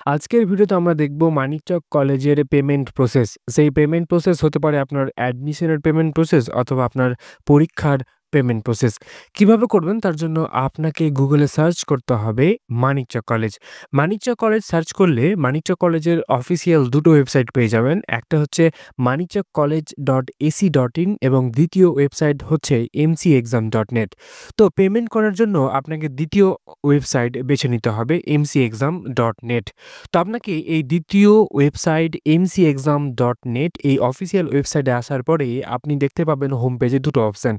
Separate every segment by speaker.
Speaker 1: আজকের ভিডিওতে আমরা দেখব মানিকচক কলেজের পেমেন্ট প্রসেস। সেই পেমেন্ট প্রসেস হতে পারে আপনার অ্যাডমিশনের পেমেন্ট প্রসেস অথবা আপনার পরীক্ষার পেমেন্ট প্রসেস। কিভাবে করবেন তার জন্য আপনাকে গুগলে সার্চ করতে হবে Manikchak college. Manikchak college search করলে মানিকচক কলেজের অফিসিয়াল দুটো ওয়েবসাইট পেয়ে যাবেন। একটা হচ্ছে manikchakcollege.ac.in এবং দ্বিতীয় ওয়েবসাইট হচ্ছে mcexam.net। তো পেমেন্ট করার জন্য আপনাকে দ্বিতীয় ওয়েবসাইট বেছে নিতে হবে mcexam.net। তো আপনাকে এই দ্বিতীয় ওয়েবসাইট mcexam.net এই অফিসিয়াল ওয়েবসাইটে আসার পরে আপনি দেখতে পাবেন হোম পেজে দুটো অপশান।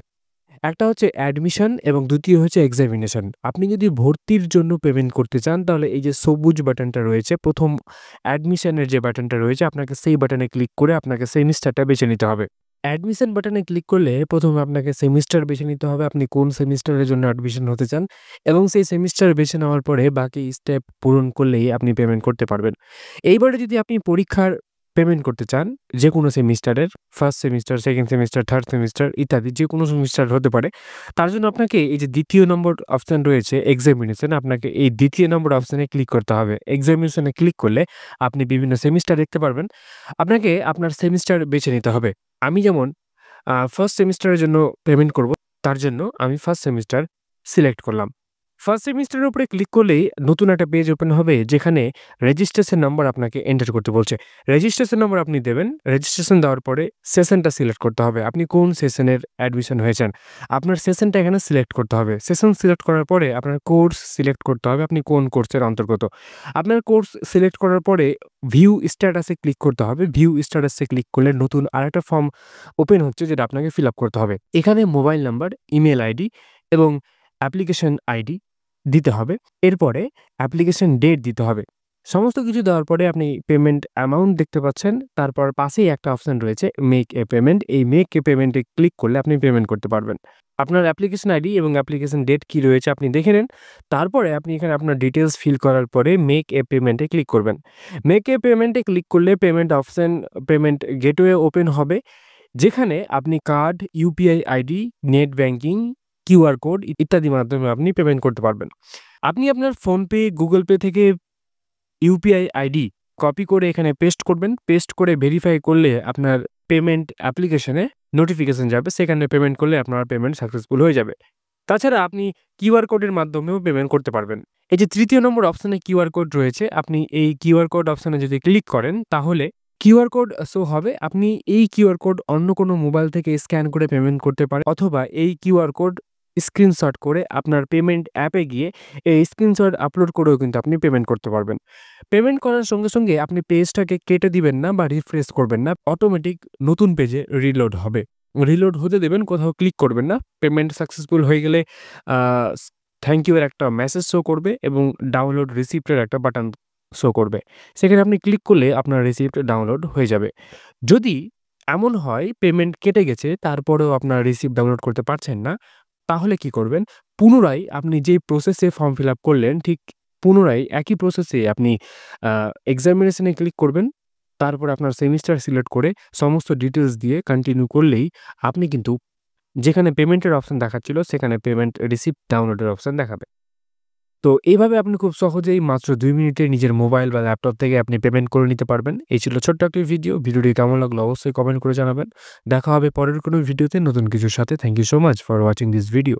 Speaker 1: একটা হচ্ছে অ্যাডমিশন এবং দ্বিতীয় হচ্ছে এক্সামিনেশন। আপনি যদি ভর্তির জন্য পেমেন্ট করতে চান তাহলে এই যে সবুজ বাটনটা রয়েছে, প্রথম অ্যাডমিশনের যে বাটনটা রয়েছে আপনাকে সেই বাটনে ক্লিক করে আপনাকে সেমিস্টারটা বেছে নিতে হবে। অ্যাডমিশন বাটনে ক্লিক করলে প্রথমে আপনাকে সেমিস্টার বেছে নিতে হবে, আপনি কোন সেমিস্টারের জন্য অ্যাডমিশন হতে চান, এবং সেই সেমিস্টার বেছে নেওয়ার পরে বাকি স্টেপ পূরণ করলেই আপনি পেমেন্ট করতে পারবেন। এইবারে যদি আপনি পরীক্ষার পেমেন্ট করতে চান যে কোনো সেমিস্টারের, first semester, second semester, third semester ইত্যাদি যে কোনো সেমিস্টার হতে পারে, তার জন্য আপনাকে এই যে দ্বিতীয় নম্বর অপশান রয়েছে এক্সামিনেশন, আপনাকে এই দ্বিতীয় নম্বর অপশানে ক্লিক করতে হবে। এক্সামিনেশনে ক্লিক করলে আপনি বিভিন্ন সেমিস্টার দেখতে পারবেন। আপনাকে আপনার সেমিস্টার বেছে নিতে হবে। আমি যেমন ফার্স্ট সেমিস্টারের জন্য পেমেন্ট করব, তার জন্য আমি ফার্স্ট সেমিস্টার সিলেক্ট করলাম। ফার্স্ট সেমিস্টারের উপরে ক্লিক করলেই নতুন একটা পেজ ওপেন হবে যেখানে রেজিস্ট্রেশন নাম্বার আপনাকে এন্টার করতে বলছে। রেজিস্ট্রেশন নাম্বার আপনি দেবেন। রেজিস্ট্রেশন দেওয়ার পরে সেশনটা সিলেক্ট করতে হবে, আপনি কোন সেশনের অ্যাডমিশন হয়েছেন আপনার সেশনটা এখানে সিলেক্ট করতে হবে। সেশন সিলেক্ট করার পরে আপনার কোর্স সিলেক্ট করতে হবে, আপনি কোন কোর্সের অন্তর্গত। আপনার কোর্স সিলেক্ট করার পরে ভিউ স্ট্যাটাসে ক্লিক করতে হবে। ভিউ স্ট্যাটাসে ক্লিক করলে নতুন আরেকটা ফর্ম ওপেন হচ্ছে যেটা আপনাকে ফিল আপ করতে হবে। এখানে মোবাইল নাম্বার, ইমেল আইডি এবং অ্যাপ্লিকেশন আইডি দিতে হবে। এরপরে অ্যাপ্লিকেশন ডেট দিতে হবে। সমস্ত কিছু দেওয়ার পরে আপনি পেমেন্ট অ্যামাউন্ট দেখতে পাচ্ছেন। তারপর পাশেই একটা অপশান রয়েছে মেক এ পেমেন্ট। এই মেক এ পেমেন্টে ক্লিক করলে আপনি পেমেন্ট করতে পারবেন। আপনার অ্যাপ্লিকেশন আইডি এবং অ্যাপ্লিকেশন ডেট কী রয়েছে আপনি দেখে নেন। তারপরে আপনি এখানে আপনার ডিটেলস ফিল করার পরে মেক এ পেমেন্টে ক্লিক করবেন। মেক এ পেমেন্টে ক্লিক করলে payment option, payment gateway open হবে যেখানে আপনি card, UPI ID, net banking, QR code ইত্যাদির মাধ্যমে আপনি পেমেন্ট করতে পারবেন। আপনি আপনার ফোনপে, গুগল পে থেকে ইউপিআই আইডি কপি করে এখানে পেস্ট করবেন। পেস্ট করে ভেরিফাই করলে আপনার পেমেন্ট অ্যাপ্লিকেশনে নোটিফিকেশন যাবে, সেখানে পেমেন্ট করলে আপনার পেমেন্ট সাকসেসফুল হয়ে যাবে। তাছাড়া আপনি কিউআর কোডের মাধ্যমেও পেমেন্ট করতে পারবেন। এই যে তৃতীয় নম্বর অপশানে কিউআর কোড রয়েছে, আপনি এই কিউআর কোড অপশানে যদি ক্লিক করেন তাহলে কিউআর কোড শো হবে। আপনি এই কিউআর কোড অন্য কোনো মোবাইল থেকে স্ক্যান করে পেমেন্ট করতে পারেন অথবা এই কিউআর কোড স্ক্রিনশট করে আপনার পেমেন্ট অ্যাপে গিয়ে এই স্ক্রিনশট আপলোড করেও কিন্তু আপনি পেমেন্ট করতে পারবেন। পেমেন্ট করার সঙ্গে সঙ্গে আপনি পেজটাকে কেটে দিবেন না বা রিফ্রেশ করবেন না, অটোমেটিক নতুন পেজে রিলোড হবে। রিলোড হতে দেবেন, কোথাও ক্লিক করবেন না। পেমেন্ট সাকসেসফুল হয়ে গেলে থ্যাংক ইউ এর একটা মেসেজ শো করবে এবং ডাউনলোড রিসিপ্টের একটা বাটন শো করবে। সেখানে আপনি ক্লিক করলে আপনার রিসিপ্ট ডাউনলোড হয়ে যাবে। যদি এমন হয় পেমেন্ট কেটে গেছে তারপরেও আপনার রিসিপ্ট ডাউনলোড করতে পারছেন না, তাহলে কি করবেন? পুনরায় আপনি যেই প্রসেসে ফর্ম ফিল আপ করলেন ঠিক পুনরায় একই প্রসেসে আপনি এক্সামিনেশনে ক্লিক করবেন। তারপর আপনার সেমিস্টার সিলেক্ট করে সমস্ত ডিটেলস দিয়ে কন্টিনিউ করলেই আপনি কিন্তু যেখানে পেমেন্টের অপশন দেখাচ্ছিল সেখানে পেমেন্ট রিসিপ্ট ডাউনলোডের অপশন দেখাবে। তো এইভাবে আপনি খুব সহজেই মাত্র 2 মিনিটে নিজের মোবাইল বা ল্যাপটপ থেকে আপনি পেমেন্ট করে নিতে পারবেন। এই ছিল ছোট্ট একটি ভিডিও। ভিডিওটি কেমন লাগলো অবশ্যই কমেন্ট করে জানাবেন। দেখা হবে পরের কোনো ভিডিওতে নতুন কিছুর সাথে। Thank you so much for watching this video.